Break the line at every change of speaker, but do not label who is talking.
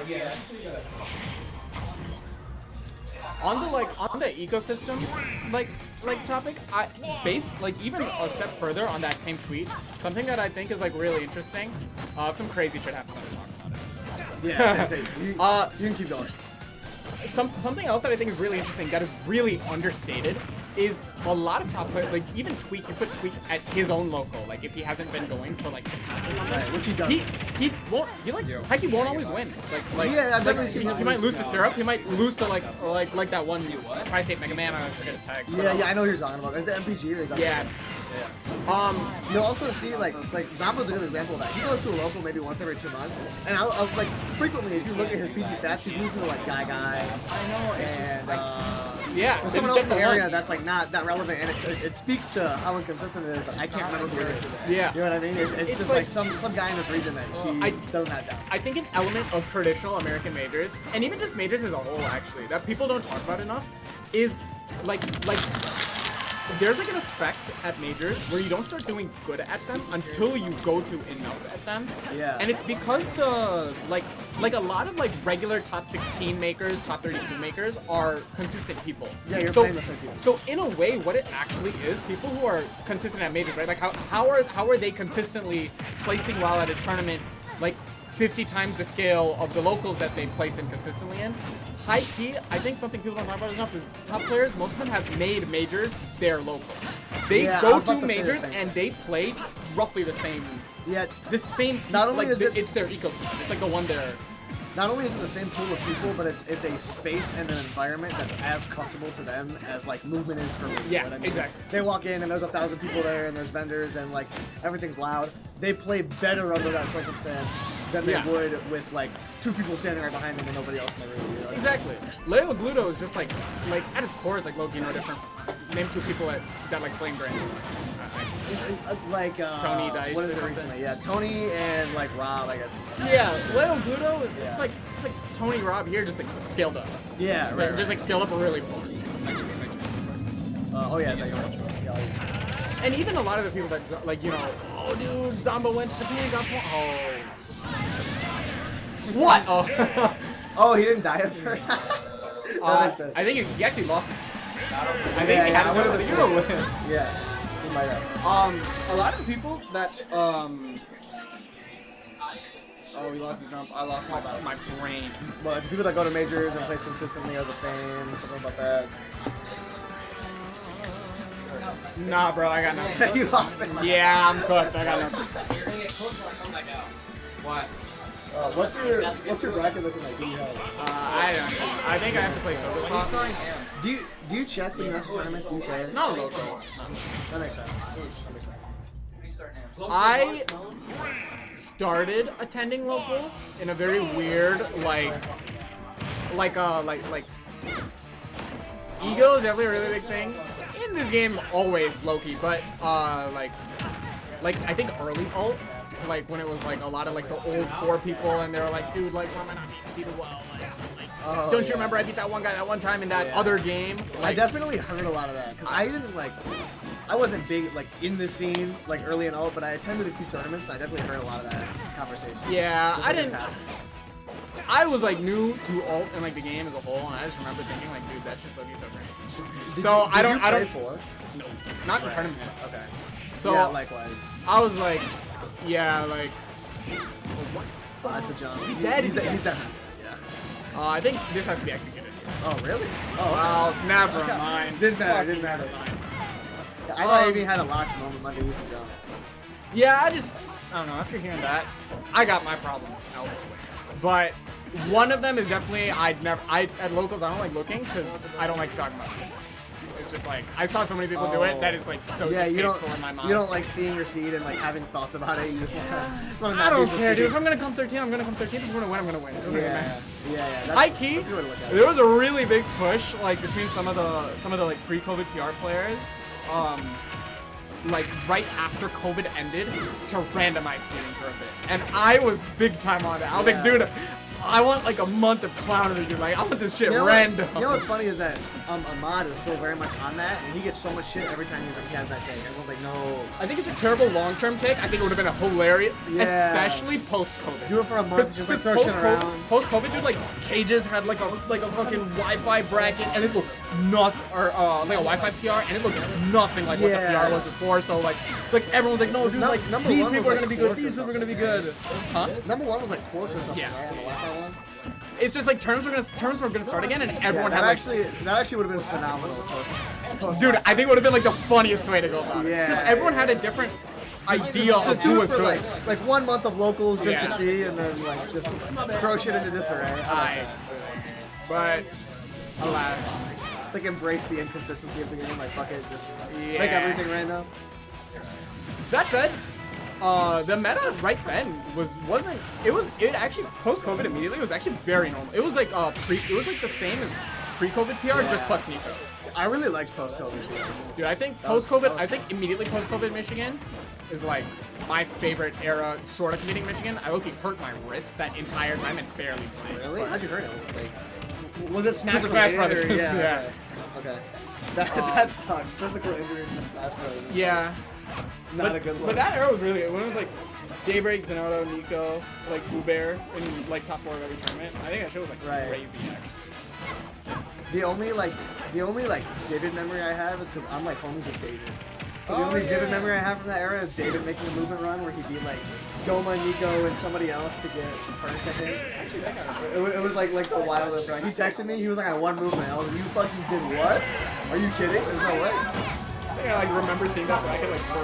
Yeah.
On the ecosystem topic, even a step further on that same tweet, something that I think is like really interesting. Some crazy shit happened. I'm talking about it.
Yeah, same. You can keep going.
Something else that I think is really interesting that is really understated is a lot of top players, like even Tweak, you put Tweak at his own local, like if he hasn't been going for like 6 months or something,
right, which he does.
He won't always win.
Yeah, I've definitely seen him
he might
lose
lose to Syrup, he might lose to like that one Tri-State Mega Man, I forget his tag.
Yeah, I know who you're talking about. Is it MPG or is that?
Yeah.
You'll also see like Zombo's a good example of that. He goes to a local maybe once every 2 months, and I'll like frequently if you look at his PG stats, he's losing to like Guy.
I know. It's just like
there's someone else in the area that's like not that relevant, and it speaks to how inconsistent it is. That I can't remember who it is.
Yeah.
You know what I mean? It's just like some guy in this region that he doesn't have down.
I think an element of traditional American majors, and even just majors as a whole actually, that people don't talk about enough, is like there's like an effect at majors where you don't start doing good at them until you go to enough at them.
Yeah.
And it's because the like a lot of like regular top 16 makers, top 32 makers are consistent people.
Yeah, you're playing the same people.
So in a way, what it actually is, people who are consistent at majors, right? Like how are they consistently placing well at a tournament like 50 times the scale of the locals that they place in consistently in? High key, I think something people don't talk about enough is top players, most of them have made majors their local. They go to majors and they play roughly the same.
Yeah.
The same.
Not only is
it's their ecosystem. It's like the one there.
Not only is it the same pool of people, but it's a space and an environment that's as comfortable to them as like movement is for me.
Yeah,
you know what I mean?
Exactly.
They walk in and there's 1,000 people there and there's vendors and like everything's loud. They play better under that circumstance than they would with like 2 people standing right behind them and nobody else in the room. You know?
Exactly. Leo Gluto is just like at his core is like low-key no different. Name 2 people that like Flame Brand. Tony Dice.
What is it recently? Yeah, Tony and like Rob, I guess.
Yeah, Leo Gluto. It's like Tony Rob here, just like scaled up.
Yeah, right.
Just like scaled up really far. And even a lot of the people that like oh dude, Zombo went to Japan, got what? Oh.
Oh, he didn't die at first.
I think he actually lost. I think he had a 0 win.
Yeah.
A lot of the people that oh, he lost his jump. I lost my brain.
Well, people that go to majors and place consistently are the same. Something about that.
Nah, bro, I got nothing.
You lost it.
Yeah, I'm cooked. I got nothing. What?
What's your bracket looking like? Who do you have?
I don't know. I think I have to play Sober.
When you sign amps.
Do you check when you enter tournaments? Do you care?
Not locals. No.
That makes sense.
I started attending locals in a very weird ego is definitely a really big thing in this game, always low-key, but like I think early ult, like when it was like a lot of like the old 4 people and they were like, dude, like why am I not being seeded well? Don't you remember I beat that one guy that one time in that other game? Like,
I definitely heard a lot of that because I didn't I wasn't big like in the scene like early and all, but I attended a few tournaments and I definitely heard a lot of that conversation.
Yeah, I didn't. I was like new to ult and like the game as a whole, and I just remember thinking like, dude, that's just so great. So I don't. No, not in tournament.
Okay.
So
yeah, likewise.
I was like, yeah, like.
Oh, that's a jump.
He's dead.
He's dead. Yeah.
I think this has to be executed.
Oh really?
Oh, well, never mind.
Didn't matter. I thought Avien had a locked moment Monday used to go.
Yeah, I don't know. After hearing that, I got my problems elsewhere. But one of them is definitely at locals I don't like looking because I don't like talking about this. It's just like I saw so many people do it that it's like so distasteful in my mind.
You don't like seeing your seed and like having thoughts about it. You just want to.
I don't care, dude. If I'm gonna come 13, I'm gonna come 13. If I'm gonna win, I'm gonna win. It doesn't really matter.
Yeah.
High key, there was a really big push like between some of the like pre-COVID PR players, like right after COVID ended to randomize seeding for a bit, and I was big time on it. I was like, dude, I want like a month of clownery, dude. Like I want this shit
You know
random.
You know what's funny is that Ahmad is still very much on that, and he gets so much shit every time he has that take. Everyone's like, no.
I think it's a terrible long-term take. I think it would have been a hilarious,
Yeah.
especially post-COVID.
Do it for a month, just like throw shit around.
Post-COVID, dude, like Cages had like a fucking Wi-Fi bracket, and it looked nothing, or like a Wi-Fi PR, and it looked nothing like what the
Yeah.
PR was before. So like, it's like everyone's like, no, dude, like
number
these
one
people
was,
are
like,
gonna be good.
Quark or
These people are gonna be good. Huh?
Number one was like Quark or something,
Yeah.
right? On the Wi-Fi one.
It's just like terms were gonna start again, and everyone
that
had like.
actually would have been phenomenal. Post
Dude, I think it would have been like the funniest way to go about it.
Yeah.
Because everyone had a different idea of
Just
who
do it
was
for
good.
like 1 month of locals just
Yeah.
to see, and then like just throw shit into disarray. I like
Aye.
that.
But alas.
It's like embrace the inconsistency of the game. Like fuck it, just
Yeah.
make everything random.
That said, the meta right then it actually post-COVID immediately it was actually very normal. It was like it was like the same as pre-COVID PR just plus Nico.
I really liked post-COVID.
Dude, I think
That was-
post-COVID, I think immediately post-COVID Michigan is like my favorite era sort of competing Michigan. I low-key hurt my wrist that entire time and barely played.
Really? How'd you hurt it? Like, was it Smash
Super Smash
related, or-
Brothers,
Yeah.
yeah.
Okay. That sucks. Physical injury from Smash Brothers.
Yeah.
Not a good look.
But that era was really when it was like Daybreak, Zenodo, Nico, like Uber in like top 4 of every tournament. I think that shit was like
Right.
crazy.
The only vivid memory I have is because I'm like homies with David. So the
Oh,
only vivid
yeah.
memory I have from that era is David making a movement run where he'd be like Goma, Nico, and somebody else to get first, I think. It was like the wildest run. He texted me, he was like, I one movement. I was like, you fucking did what? Are you kidding? There's no way.
I think I like remember seeing that bracket like 4